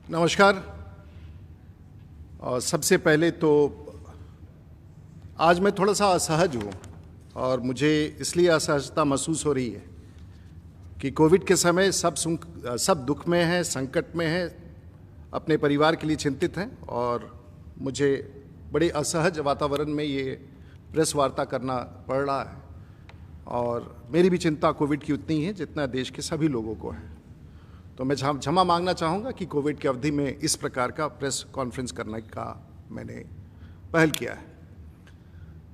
नमस्कार। और सबसे पहले तो आज मैं थोड़ा सा असहज हूँ और मुझे इसलिए असहजता महसूस हो रही है कि कोविड के समय सब दुख में हैं, संकट में हैं, अपने परिवार के लिए चिंतित हैं और मुझे बड़े असहज वातावरण में ये प्रेस वार्ता करना पड़ रहा है। और मेरी भी चिंता कोविड की उतनी है जितना देश के सभी लोगों को है। तो मैं क्षमा मांगना चाहूँगा कि कोविड की अवधि में इस प्रकार का प्रेस कॉन्फ्रेंस करने का मैंने पहल किया है।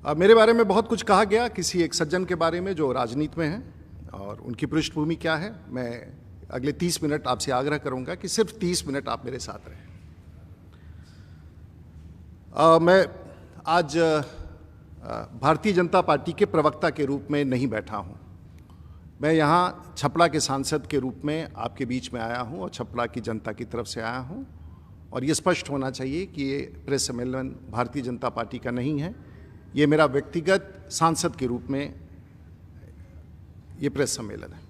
अब मेरे बारे में बहुत कुछ कहा गया, किसी एक सज्जन के बारे में जो राजनीति में हैं और उनकी पृष्ठभूमि क्या है। मैं अगले 30 मिनट आपसे आग्रह करूंगा कि सिर्फ 30 मिनट आप मेरे साथ रहें। मैं आज भारतीय जनता पार्टी के प्रवक्ता के रूप में नहीं बैठा हूं। मैं यहाँ छपरा के सांसद के रूप में आपके बीच में आया हूँ और छपरा की जनता की तरफ से आया हूँ। और ये स्पष्ट होना चाहिए कि ये प्रेस सम्मेलन भारतीय जनता पार्टी का नहीं है, ये मेरा व्यक्तिगत सांसद के रूप में ये प्रेस सम्मेलन है।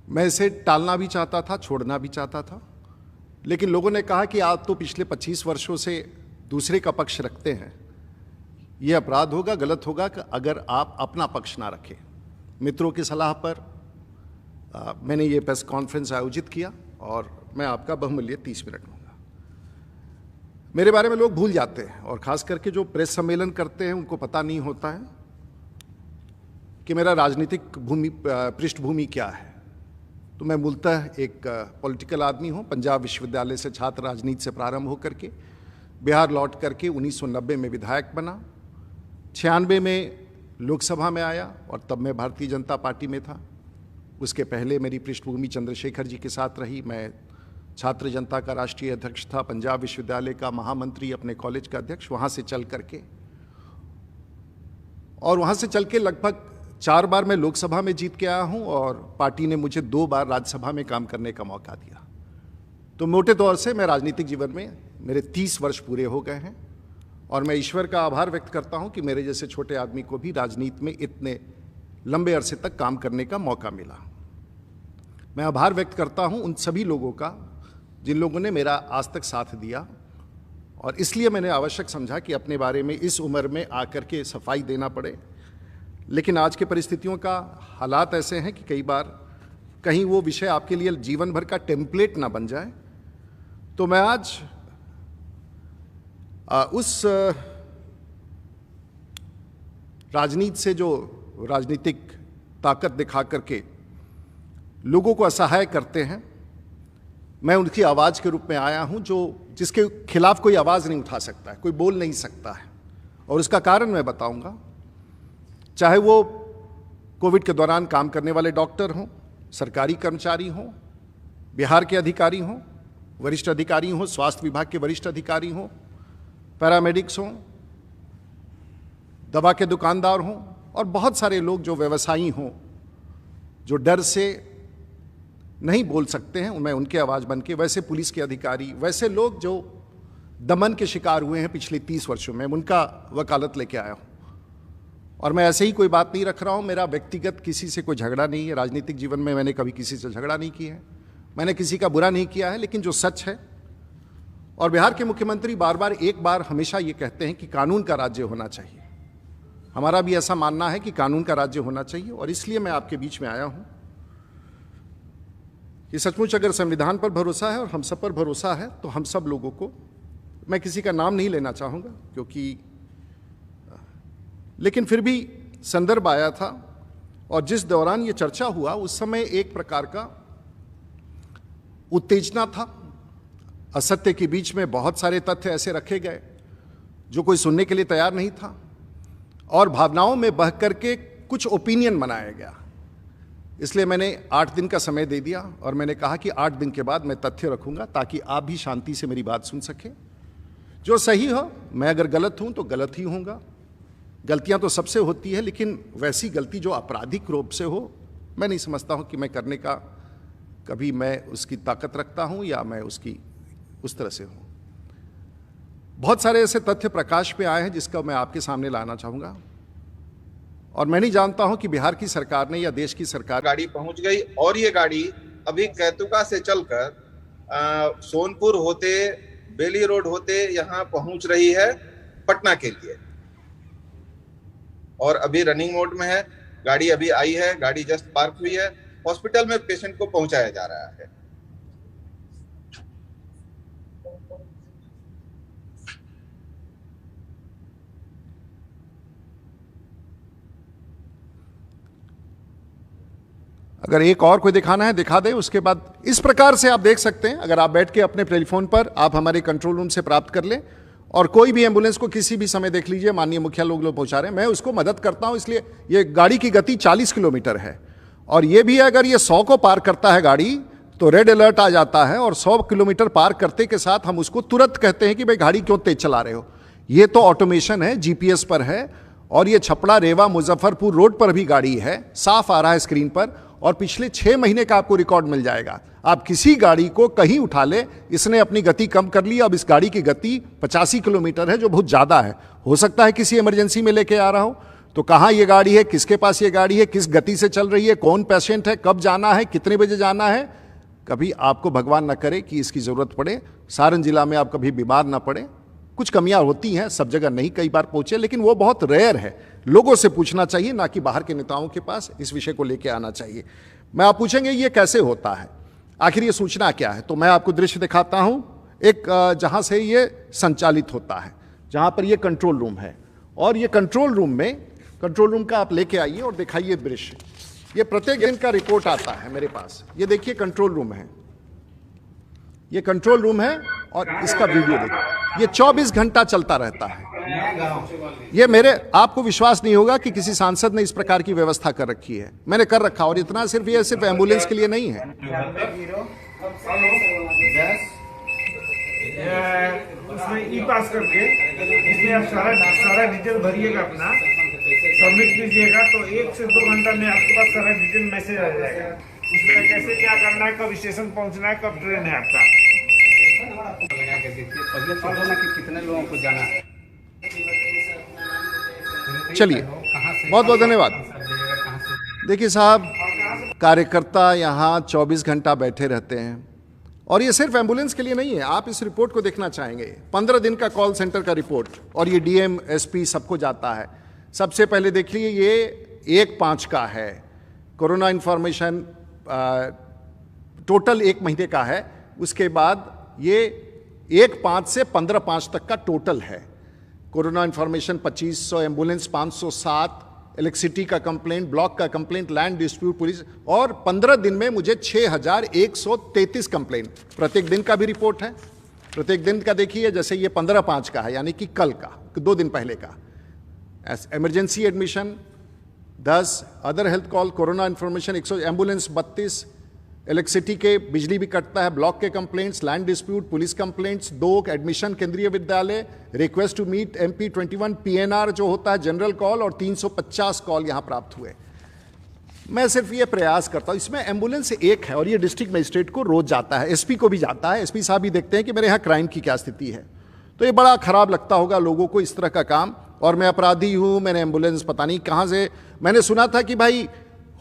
मैं इसे टालना भी चाहता था, छोड़ना भी चाहता था, लेकिन लोगों ने कहा कि आप तो पिछले 25 वर्षों से दूसरे का पक्ष रखते हैं, ये अपराध होगा, गलत होगा कि अगर आप अपना पक्ष ना रखें। मित्रों की सलाह पर मैंने ये प्रेस कॉन्फ्रेंस आयोजित किया और मैं आपका बहुमूल्य 30 मिनट लूँगा। मेरे बारे में लोग भूल जाते हैं और ख़ास करके जो प्रेस सम्मेलन करते हैं उनको पता नहीं होता है कि मेरा राजनीतिक पृष्ठभूमि क्या है। तो मैं मूलतः एक पॉलिटिकल आदमी हूँ। पंजाब विश्वविद्यालय से छात्र राजनीति से प्रारंभ होकर के बिहार लौट करके 1990 में विधायक बना, 96 में लोकसभा में आया और तब मैं भारतीय जनता पार्टी में था। उसके पहले मेरी पृष्ठभूमि चंद्रशेखर जी के साथ रही। मैं छात्र जनता का राष्ट्रीय अध्यक्ष था, पंजाब विश्वविद्यालय का महामंत्री, अपने कॉलेज का अध्यक्ष। वहाँ से चल के लगभग 4 बार मैं लोकसभा में जीत के आया हूँ और पार्टी ने मुझे 2 बार राज्यसभा में काम करने का मौका दिया। तो मोटे तौर से मैं राजनीतिक जीवन में मेरे 30 वर्ष पूरे हो गए हैं और मैं ईश्वर का आभार व्यक्त करता हूं कि मेरे जैसे छोटे आदमी को भी राजनीति में इतने लंबे अरसे तक काम करने का मौका मिला। मैं आभार व्यक्त करता हूं उन सभी लोगों का जिन लोगों ने मेरा आज तक साथ दिया और इसलिए मैंने आवश्यक समझा कि अपने बारे में इस उम्र में आकर के सफाई देना पड़े। लेकिन आज के परिस्थितियों का हालात ऐसे हैं कि कई बार कहीं वो विषय आपके लिए जीवन भर का टेम्पलेट ना बन जाए। तो मैं आज उस राजनीति से जो राजनीतिक ताकत दिखा करके लोगों को असहाय करते हैं, मैं उनकी आवाज़ के रूप में आया हूं, जिसके खिलाफ कोई आवाज़ नहीं उठा सकता है, कोई बोल नहीं सकता है। और उसका कारण मैं बताऊंगा। चाहे वो कोविड के दौरान काम करने वाले डॉक्टर हों, सरकारी कर्मचारी हों, बिहार के अधिकारी हों, वरिष्ठ अधिकारी हों, स्वास्थ्य विभाग के वरिष्ठ अधिकारी हों, पैरामेडिक्स हों, दवा के दुकानदार हों और बहुत सारे लोग जो व्यवसायी हों, जो डर से नहीं बोल सकते हैं, मैं उनकी आवाज़ बन के, वैसे पुलिस के अधिकारी, वैसे लोग जो दमन के शिकार हुए हैं पिछले 30 वर्षों में, उनका वकालत लेके आया हूँ। और मैं ऐसे ही कोई बात नहीं रख रहा हूँ। मेरा व्यक्तिगत किसी से कोई झगड़ा नहीं है। राजनीतिक जीवन में मैंने कभी किसी से झगड़ा नहीं किया है, मैंने किसी का बुरा नहीं किया है। लेकिन जो सच है, और बिहार के मुख्यमंत्री एक बार हमेशा ये कहते हैं कि कानून का राज्य होना चाहिए। हमारा भी ऐसा मानना है कि कानून का राज्य होना चाहिए और इसलिए मैं आपके बीच में आया हूं कि सचमुच अगर संविधान पर भरोसा है और हम सब पर भरोसा है तो हम सब लोगों को, मैं किसी का नाम नहीं लेना चाहूँगा क्योंकि, लेकिन फिर भी संदर्भ आया था और जिस दौरान ये चर्चा हुआ उस समय एक प्रकार का उत्तेजना था। असत्य के बीच में बहुत सारे तथ्य ऐसे रखे गए जो कोई सुनने के लिए तैयार नहीं था और भावनाओं में बह करके कुछ ओपिनियन बनाया गया। इसलिए मैंने 8 दिन का समय दे दिया और मैंने कहा कि 8 दिन के बाद मैं तथ्य रखूंगा ताकि आप भी शांति से मेरी बात सुन सकें। जो सही हो, मैं अगर गलत हूं तो गलत ही होऊंगा। गलतियां तो सबसे होती है, लेकिन वैसी गलती जो आपराधिक रूप से हो, मैं नहीं समझता हूं कि मैं करने का कभी मैं उसकी ताकत रखता हूं या मैं उसकी उस तरह से हूं। बहुत सारे ऐसे तथ्य प्रकाश पे आए हैं जिसका मैं आपके सामने लाना चाहूंगा और मैं नहीं जानता हूं कि बिहार की सरकार ने या देश की सरकार गाड़ी पहुंच गई और ये गाड़ी अभी कैतुका से चलकर सोनपुर होते, बेली रोड होते यहाँ पहुंच रही है पटना के लिए, और अभी रनिंग मोड में है। गाड़ी अभी आई है, गाड़ी जस्ट पार्क हुई है, हॉस्पिटल में पेशेंट को पहुंचाया जा रहा है। अगर एक और कोई दिखाना है दिखा दे, उसके बाद इस प्रकार से आप देख सकते हैं। अगर आप बैठ के अपने टेलीफोन पर आप हमारे कंट्रोल रूम से प्राप्त कर लें, और कोई भी एम्बुलेंस को किसी भी समय देख लीजिए, माननीय मुखिया लोग पहुंचा रहे हैं, मैं उसको मदद करता हूं। इसलिए ये गाड़ी की गति 40 किलोमीटर है, और ये भी अगर ये 100 को पार करता है गाड़ी तो रेड अलर्ट आ जाता है, और 100 किलोमीटर पार करते के साथ हम उसको तुरंत कहते हैं कि भाई गाड़ी क्यों तेज चला रहे हो। ये तो ऑटोमेशन है, जीपीएस पर है, और ये छपड़ा रेवा मुजफ्फरपुर रोड पर भी गाड़ी है, साफ आ रहा है स्क्रीन पर, और पिछले 6 महीने का आपको रिकॉर्ड मिल जाएगा। आप किसी गाड़ी को कहीं उठा ले, इसने अपनी गति कम कर ली। अब इस गाड़ी की गति 85 किलोमीटर है, जो बहुत ज़्यादा है। हो सकता है किसी इमरजेंसी में लेके आ रहा हो, तो कहाँ ये गाड़ी है, किसके पास ये गाड़ी है, किस गति से चल रही है, कौन पेशेंट है, कब जाना है, कितने बजे जाना है। कभी आपको भगवान न करे कि इसकी ज़रूरत पड़े, सारण जिला में आप कभी बीमार ना पड़े। कुछ कमियां होती हैं, सब जगह नहीं कई बार पहुंचे, लेकिन वो बहुत रेयर है। लोगों से पूछना चाहिए, ना कि बाहर के नेताओं के पास इस विषय को लेकर आना चाहिए। मैं आप पूछेंगे ये कैसे होता है, आखिर ये सूचना क्या है, तो मैं आपको दृश्य दिखाता हूं एक, जहां से ये संचालित होता है, जहां पर ये कंट्रोल रूम है। और ये कंट्रोल रूम का आप लेके आइए और दिखाइए दृश्य। ये प्रत्येक दिन का रिपोर्ट आता है मेरे पास। ये देखिए कंट्रोल रूम है, ये कंट्रोल रूम है, और इसका वीडियो देखिए। ये 24 घंटा चलता रहता है। ये मेरे, आपको विश्वास नहीं होगा कि किसी सांसद ने इस प्रकार की व्यवस्था कर रखी है। मैंने कर रखा, और इतना सिर्फ एम्बुलेंस के लिए नहीं है। उसमें ई पास करके इसमें आप सारा डिटेल भरिएगा, अपना सबमिट कीजिएगा, तो 1 से 2 घंटा में आपके पास सारा डिटेल मैसेज आ जाएगा। उसमें कैसे क्या करना है, कब स्टेशन पहुंचना है, कब ट्रेन है आपका। कितने लोगों को जाना है। चलिए, बहुत बहुत धन्यवाद। देखिए साहब, कार्यकर्ता यहाँ 24 घंटा बैठे रहते हैं, और ये सिर्फ एम्बुलेंस के लिए नहीं है। आप इस रिपोर्ट को देखना चाहेंगे, 15 दिन का कॉल सेंटर का रिपोर्ट, और ये डीएम एसपी सबको जाता है। सबसे पहले देख लीजिए, ये 1/5 का है कोरोना इन्फॉर्मेशन, टोटल 1 महीने का है। उसके बाद ये 1/5 से 15/5 तक का टोटल है। कोरोना इन्फॉर्मेशन 2500, एम्बुलेंस 507, इलेक्ट्रिसिटी का कंप्लेंट, ब्लॉक का कंप्लेंट, लैंड डिस्प्यूट, पुलिस, और 15 दिन में मुझे 6133 कंप्लेंट। प्रत्येक दिन का भी रिपोर्ट है, प्रत्येक दिन का देखिए। जैसे ये 15/5 का है, यानी कि कल का, 2 दिन पहले का। Emergency admission 10, other health call, corona information 100, ambulance 32, electricity के बिजली भी कटता है, ब्लॉक के complaints, land dispute, police complaints 2, admission Kendriya Vidyalaya, request to meet MP 21, PNR जो होता है जनरल कॉल, और 350 कॉल यहाँ प्राप्त हुए। मैं सिर्फ ये प्रयास करता हूँ, इसमें एम्बुलेंस एक है, और ये डिस्ट्रिक्ट मजिस्ट्रेट को रोज जाता है, एसपी को भी जाता है। एसपी साहब भी देखते हैं कि मेरे यहाँ क्राइम की क्या स्थिति है। तो ये बड़ा खराब लगता होगा लोगों को इस तरह का काम। और मैं अपराधी हूँ, मैंने एम्बुलेंस पता नहीं कहाँ से, मैंने सुना था कि भाई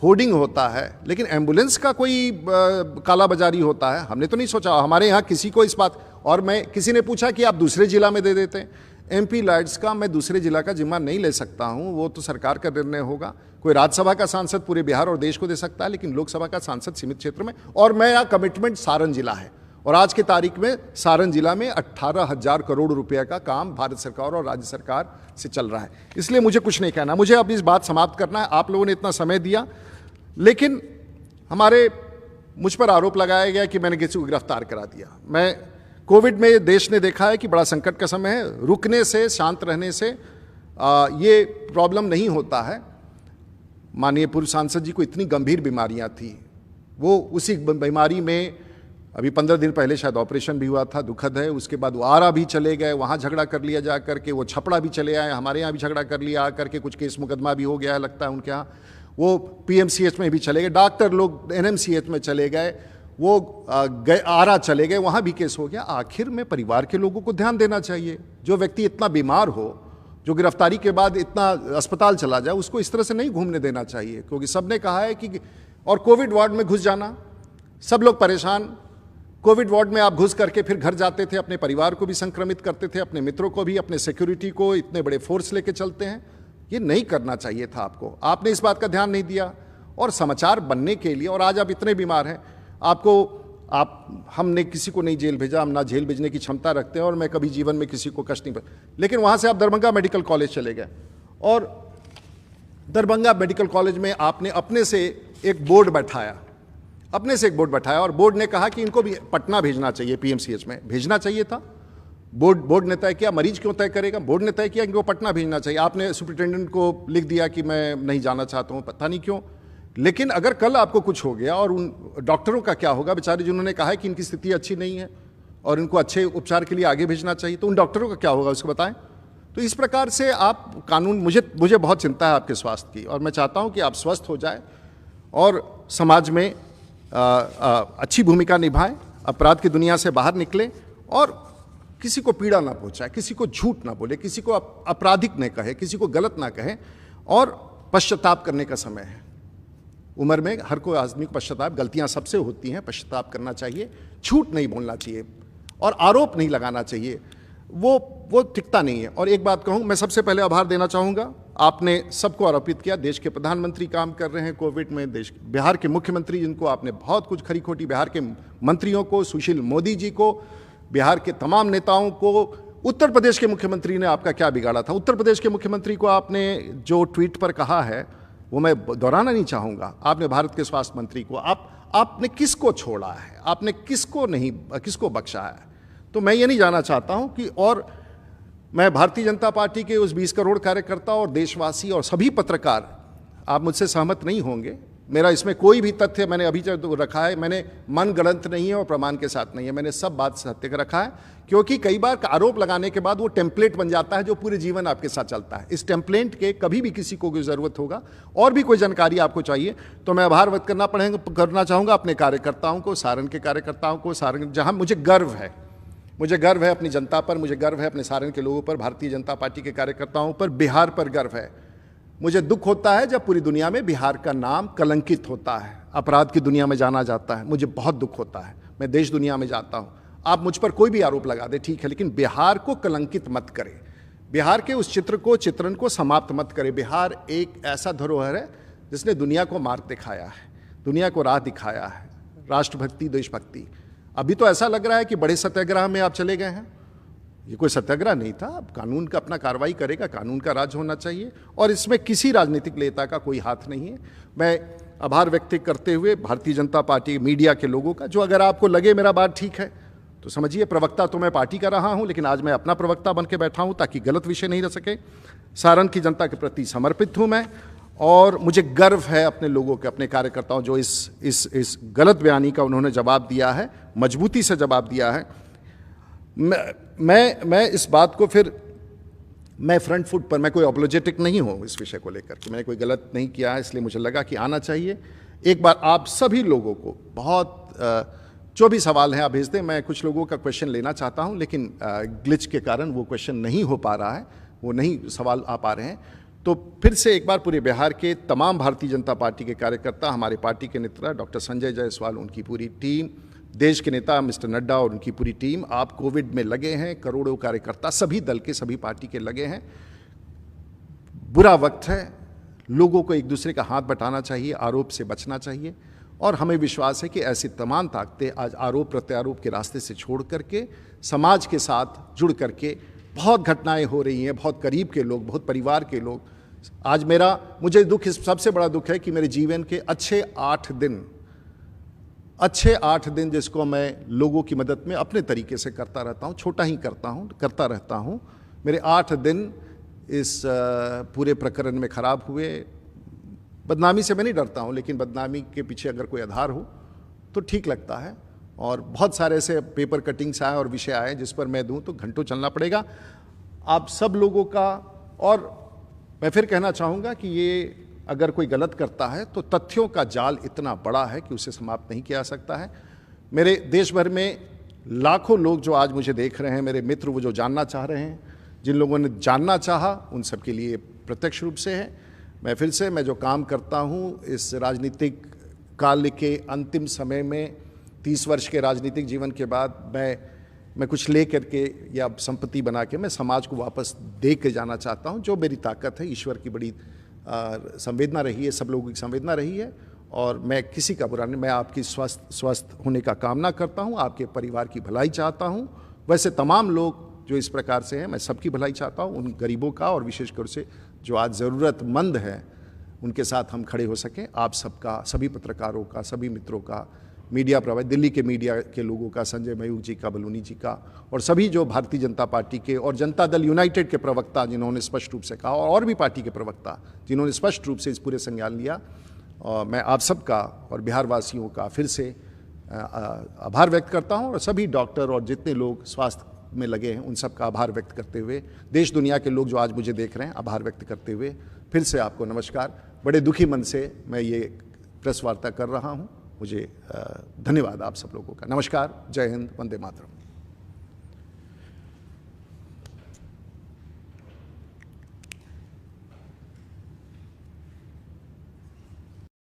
होर्डिंग होता है, लेकिन एम्बुलेंस का कोई काला बाजारी होता है, हमने तो नहीं सोचा। हमारे यहाँ किसी को इस बात, और मैं, किसी ने पूछा कि आप दूसरे जिला में दे देते हैं। MP लाइट्स का मैं दूसरे जिला का जिम्मा नहीं ले सकता हूँ, वो तो सरकार का निर्णय होगा। कोई राज्यसभा का सांसद पूरे बिहार और देश को दे सकता है, लेकिन लोकसभा का सांसद सीमित क्षेत्र में। और मेरा कमिटमेंट सारण जिला है, और आज की तारीख में सारण जिला में 18,000 करोड़ रुपए का काम भारत सरकार और राज्य सरकार से चल रहा है। इसलिए मुझे कुछ नहीं कहना, मुझे अब इस बात समाप्त करना है। आप लोगों ने इतना समय दिया, लेकिन मुझ पर आरोप लगाया गया कि मैंने किसी को गिरफ्तार करा दिया। मैं, कोविड में देश ने देखा है कि बड़ा संकट का समय है, रुकने से, शांत रहने से ये प्रॉब्लम नहीं होता है। माननीय पूर्व सांसद जी को इतनी गंभीर बीमारियां थी, वो उसी बीमारी में अभी 15 दिन पहले शायद ऑपरेशन भी हुआ था, दुखद है। उसके बाद वो आरा भी चले गए, वहाँ झगड़ा कर लिया जा करके, वो छपड़ा भी चले आए, हमारे यहाँ भी झगड़ा कर लिया आ करके, कुछ केस मुकदमा भी हो गया है लगता है उनके यहाँ। वो PMCH में भी चले गए, डॉक्टर लोग NMCH में चले गए, वो आरा चले गए, वहाँ भी केस हो गया। आखिर में परिवार के लोगों को ध्यान देना चाहिए। जो व्यक्ति इतना बीमार हो, जो गिरफ्तारी के बाद इतना अस्पताल चला जाए, उसको इस तरह से नहीं घूमने देना चाहिए, क्योंकि सबने कहा है कि, और कोविड वार्ड में घुस जाना, सब लोग परेशान। कोविड वार्ड में आप घुस करके फिर घर जाते थे, अपने परिवार को भी संक्रमित करते थे, अपने मित्रों को भी, अपने सिक्योरिटी को इतने बड़े फोर्स लेके चलते हैं। ये नहीं करना चाहिए था आपको, आपने इस बात का ध्यान नहीं दिया। और समाचार बनने के लिए, और आज आप इतने बीमार हैं, हमने किसी को नहीं जेल भेजा, हम ना जेल भेजने की क्षमता रखते हैं, और मैं कभी जीवन में किसी को कष्ट नहीं, लेकिन वहाँ से आप दरभंगा मेडिकल कॉलेज चले गए, और दरभंगा मेडिकल कॉलेज में आपने अपने से एक बोर्ड बैठाया, और बोर्ड ने कहा कि इनको भी पटना भेजना चाहिए, पीएमसीएच में भेजना चाहिए था। बोर्ड ने तय किया, मरीज क्यों तय करेगा? बोर्ड ने तय किया इनको पटना भेजना चाहिए। आपने सुपरिटेंडेंट को लिख दिया कि मैं नहीं जाना चाहता हूँ, पता नहीं क्यों। लेकिन अगर कल आपको कुछ हो गया, और उन डॉक्टरों का क्या होगा बेचारे, जिन्होंने कहा है कि इनकी स्थिति अच्छी नहीं है और इनको अच्छे उपचार के लिए आगे भेजना चाहिए, तो उन डॉक्टरों का क्या होगा, उसको बताएं। तो इस प्रकार से आप कानून, मुझे बहुत चिंता है आपके स्वास्थ्य की, और मैं चाहता हूं कि आप स्वस्थ हो जाएं और समाज में अच्छी भूमिका निभाएं, अपराध की दुनिया से बाहर निकलें, और किसी को पीड़ा ना पहुंचाए, किसी को झूठ ना बोले, किसी को आपराधिक न कहे, किसी को गलत ना कहे। और पश्चाताप करने का समय है। उम्र में हर कोई आदमी को पश्चाताप, गलतियां सबसे होती हैं, पश्चाताप करना चाहिए, झूठ नहीं बोलना चाहिए, और आरोप नहीं लगाना चाहिए, वो टिकता नहीं है। और एक बात कहूँ, मैं सबसे पहले आभार देना चाहूँगा, आपने सबको आरोपित किया। देश के प्रधानमंत्री काम कर रहे हैं कोविड में, बिहार के मुख्यमंत्री जिनको आपने बहुत कुछ खरी खोटी, बिहार के मंत्रियों को, सुशील मोदी जी को, बिहार के तमाम नेताओं को, उत्तर प्रदेश के मुख्यमंत्री ने आपका क्या बिगाड़ा था? उत्तर प्रदेश के मुख्यमंत्री को आपने जो ट्वीट पर कहा है वो मैं दोहराना नहीं चाहूँगा। आपने भारत के स्वास्थ्य मंत्री को, आपने किसको छोड़ा है, आपने किसको बख्शा है? तो मैं ये नहीं जानना चाहता हूँ कि, और मैं भारतीय जनता पार्टी के उस 20 करोड़ कार्यकर्ता और देशवासी और सभी पत्रकार, आप मुझसे सहमत नहीं होंगे, मेरा इसमें कोई भी तथ्य मैंने अभी तक रखा है, मैंने मन गलत नहीं है और प्रमाण के साथ नहीं है, मैंने सब बात सत्य का रखा है। क्योंकि कई बार आरोप लगाने के बाद वो टेम्पलेट बन जाता है जो पूरे जीवन आपके साथ चलता है। इस टेम्पलेट के कभी भी किसी को कोई ज़रूरत होगा और भी कोई जानकारी आपको चाहिए तो मैं आभार व्यक्त करना चाहूँगा अपने कार्यकर्ताओं को, सारण के कार्यकर्ताओं को, सारण जहाँ मुझे गर्व है अपनी जनता पर, मुझे गर्व है अपने सारण के लोगों पर, भारतीय जनता पार्टी के कार्यकर्ताओं पर, बिहार पर गर्व है। मुझे दुख होता है जब पूरी दुनिया में बिहार का नाम कलंकित होता है, अपराध की दुनिया में जाना जाता है, मुझे बहुत दुख होता है। मैं देश दुनिया में जाता हूँ, आप मुझ पर कोई भी आरोप लगा दे ठीक है, लेकिन बिहार को कलंकित मत करें, बिहार के उस चित्रण को समाप्त मत करें। बिहार एक ऐसा धरोहर है जिसने दुनिया को मार्ग दिखाया है, दुनिया को राह दिखाया है, राष्ट्रभक्ति, देशभक्ति। अभी तो ऐसा लग रहा है कि बड़े सत्याग्रह में आप चले गए हैं, ये कोई सत्याग्रह नहीं था। अब कानून का अपना कार्रवाई करेगा, कानून का राज होना चाहिए और इसमें किसी राजनीतिक नेता का कोई हाथ नहीं है। मैं आभार व्यक्त करते हुए भारतीय जनता पार्टी मीडिया के लोगों का, जो अगर आपको लगे मेरा बात ठीक है तो समझिए, प्रवक्ता तो मैं पार्टी का रहा हूं, लेकिन आज मैं अपना प्रवक्ता बन के बैठा हूं ताकि गलत विषय नहीं रह सके। सारण की जनता के प्रति समर्पित हूं मैं और मुझे गर्व है अपने लोगों के, अपने कार्यकर्ताओं जो इस गलत बयानी का उन्होंने जवाब दिया है, मजबूती से जवाब दिया है। मैं इस बात को फिर मैं फ्रंट फुट पर, मैं कोई अपोलोजेटिक नहीं हूँ इस विषय को लेकर कि मैंने कोई गलत नहीं किया है, इसलिए मुझे लगा कि आना चाहिए। एक बार आप सभी लोगों को बहुत जो भी सवाल हैं आप भेज दें, मैं कुछ लोगों का क्वेश्चन लेना चाहता हूं लेकिन ग्लिच के कारण वो क्वेश्चन नहीं हो पा रहा है, वो नहीं सवाल आ पा रहे हैं। तो फिर से एक बार पूरे बिहार के तमाम भारतीय जनता पार्टी के कार्यकर्ता, हमारे पार्टी के नेता डॉक्टर संजय जायसवाल, उनकी पूरी टीम, देश के नेता मिस्टर नड्डा और उनकी पूरी टीम, आप कोविड में लगे हैं, करोड़ों कार्यकर्ता सभी दल के, सभी पार्टी के लगे हैं। बुरा वक्त है, लोगों को एक दूसरे का हाथ बटाना चाहिए, आरोप से बचना चाहिए और हमें विश्वास है कि ऐसी तमाम ताकतें आज आरोप प्रत्यारोप के रास्ते से छोड़ करके समाज के साथ जुड़ करके, बहुत घटनाएं हो रही हैं, बहुत करीब के लोग, बहुत परिवार के लोग, आज मुझे दुख, सबसे बड़ा दुख है कि मेरे जीवन के अच्छे 8 दिन जिसको मैं लोगों की मदद में अपने तरीके से करता रहता हूँ, छोटा ही करता रहता हूँ, मेरे 8 दिन इस पूरे प्रकरण में खराब हुए। बदनामी से मैं नहीं डरता हूँ, लेकिन बदनामी के पीछे अगर कोई आधार हो तो ठीक लगता है। और बहुत सारे ऐसे पेपर कटिंग्स आए और विषय आए जिस पर मैं दूं तो घंटों चलना पड़ेगा आप सब लोगों का। और मैं फिर कहना चाहूँगा कि ये अगर कोई गलत करता है तो तथ्यों का जाल इतना बड़ा है कि उसे समाप्त नहीं किया जा सकता है। मेरे देश भर में लाखों लोग जो आज मुझे देख रहे हैं, मेरे मित्र, वो जो जानना चाह रहे हैं, जिन लोगों ने जानना चाहा, उन सब के लिए प्रत्यक्ष रूप से है। मैं जो काम करता हूँ इस राजनीतिक काल के अंतिम समय में 30 वर्ष के राजनीतिक जीवन के बाद मैं कुछ ले करके या संपत्ति बना के मैं समाज को वापस दे के जाना चाहता हूं। जो मेरी ताकत है, ईश्वर की बड़ी संवेदना रही है, सब लोगों की संवेदना रही है, और मैं किसी का बुरा नहीं, मैं आपकी स्वस्थ होने का कामना करता हूं, आपके परिवार की भलाई चाहता हूं। वैसे तमाम लोग जो इस प्रकार से हैं, मैं सबकी भलाई चाहता हूं, उन गरीबों का, और विशेषकर से जो आज ज़रूरतमंद हैं उनके साथ हम खड़े हो सकें। आप सबका, सभी पत्रकारों का, सभी मित्रों का, मीडिया प्रभारी, दिल्ली के मीडिया के लोगों का, संजय मयूख जी का, बलूनी जी का, और सभी जो भारतीय जनता पार्टी के और जनता दल यूनाइटेड के प्रवक्ता जिन्होंने स्पष्ट रूप से कहा, और भी पार्टी के प्रवक्ता जिन्होंने स्पष्ट रूप से इस पूरे संज्ञान लिया, और मैं आप सबका और बिहार वासियों का फिर से आभार व्यक्त करता हूं, और सभी डॉक्टर और जितने लोग स्वास्थ्य में लगे हैं उन सब का आभार व्यक्त करते हुए, देश दुनिया के लोग जो आज मुझे देख रहे हैं, आभार व्यक्त करते हुए फिर से आपको नमस्कार। बड़े दुखी मन से मैं ये प्रेस वार्ता कर रहा हूं। मुझे धन्यवाद आप सब लोगों का। नमस्कार, जय हिंद, वंदे मातरम।